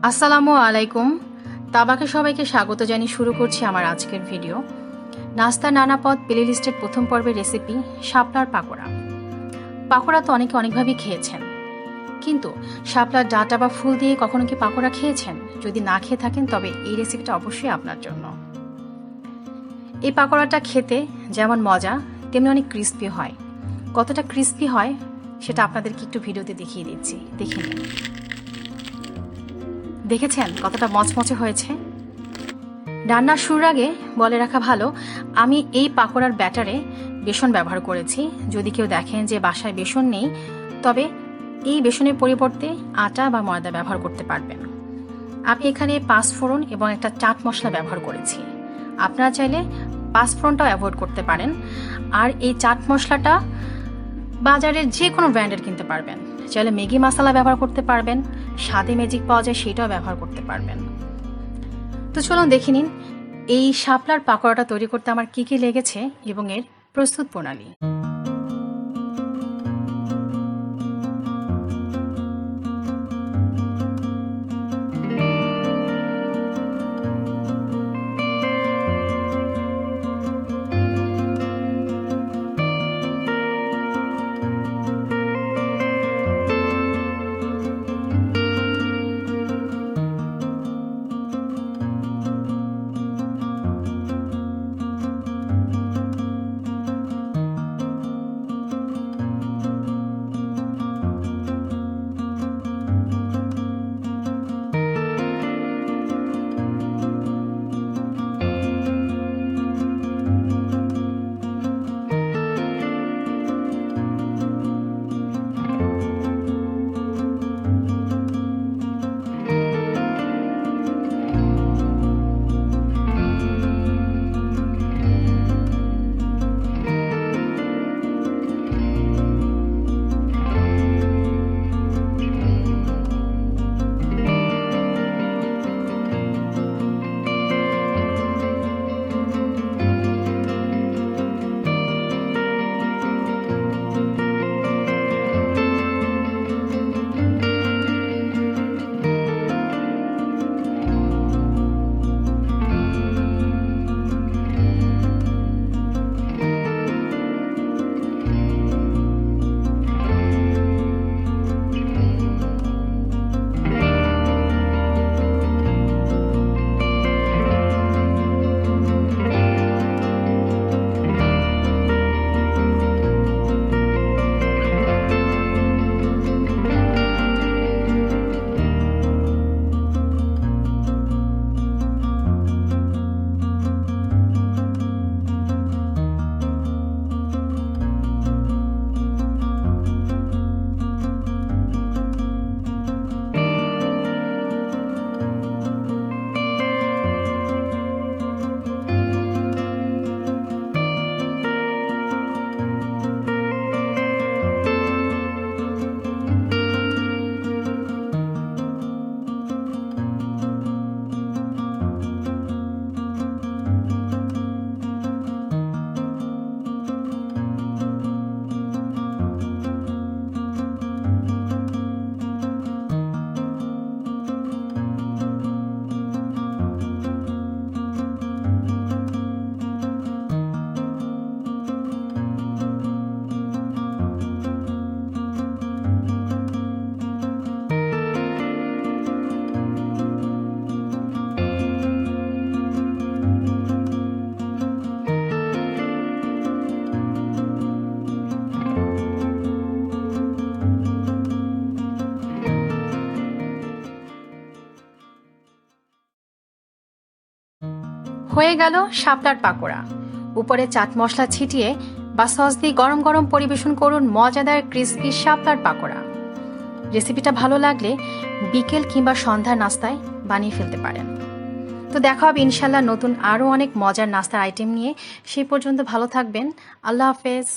আসসালামু আলাইকুম। তাবাকে সবাইকে স্বাগত জানিয়ে শুরু করছি আমার আজকের ভিডিও। নাস্তা নানা পদ প্লেলিস্টের প্রথম পর্বের রেসিপি শাপলার পাকোড়া। পাকোড়া তো অনেকে অনেকভাবেই খেয়েছেন, কিন্তু শাপলার ডাঁটা বা ফুল দিয়ে কখনো কি পাকোড়া খেয়েছেন? যদি না খেয়ে থাকেন তবে এই রেসিপিটা অবশ্যই আপনার জন্য। এই পাকোড়াটা খেতে যেমন মজা তেমনি অনেক ক্রিস্পি হয়। কতটা ক্রিস্পি হয় সেটা আপনাদেরকে একটু ভিডিওতে দেখিয়ে দিচ্ছি, দেখে নিন। দেখেছেন কতটা মচমচে হয়েছে? রান্নার শুরুর আগে বলে রাখা ভালো, আমি এই পাকোড়ার ব্যাটারে বেসন ব্যবহার করেছি। যদি কেউ দেখেন যে বাসায় বেসন নেই, তবে এই বেসনের পরিবর্তে আটা বা ময়দা ব্যবহার করতে পারবেন। আমি এখানে 5 ফোড়ন এবং একটা চাট মশলা ব্যবহার করেছি। আপনারা চাইলে 5 ফোড়নটাও অ্যাভয়েড করতে পারেন। আর এই চাট মশলাটা বাজারের যে কোনো ব্র্যান্ডের কিনতে পারবেন। চাইলে ম্যাগি মশলা ব্যবহার করতে পারবেন, স্বাদে ম্যাজিক পাওয়া যায় সেটাও ব্যবহার করতে পারবেন। তো চলুন দেখে নিন এই শাপলার পাকোড়াটা তৈরি করতে আমার কি কি লেগেছে এবং এর প্রস্তুত প্রণালী। হয়ে গেল শাপলার পাকোড়া। উপরে চাট মশলা ছিটিয়ে বা সস দিয়ে গরম গরম পরিবেশন করুন মজাদার ক্রিসপি শাপলার পাকোড়া। রেসিপিটা ভালো লাগলে বিকেল কিংবা সন্ধ্যার নাস্তায় বানিয়ে ফেলতে পারেন। তো দেখা হবে ইনশাল্লাহ নতুন আরও অনেক মজার নাস্তার আইটেম নিয়ে। সেই পর্যন্ত ভালো থাকবেন। আল্লাহ হাফেজ।